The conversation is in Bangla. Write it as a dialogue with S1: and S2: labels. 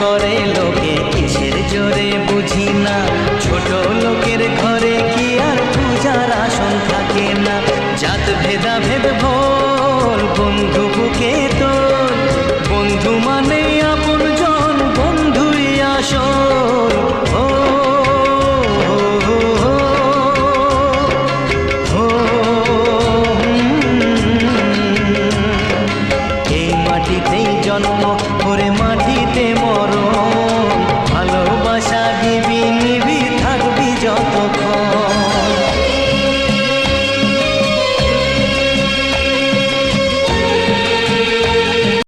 S1: করে লোকে কিসের জোরে বুঝি না, ছোট লোকের ঘরে কি আর পূজার আসন থাকে না। জাত ভেদাভেদ ভোল বন্ধু বুকে তোল, বন্ধু মানে আপন জন, বন্ধুই আসল। ও এই মাটিতেই জন্ম, ওরে মাটিতে মরণ।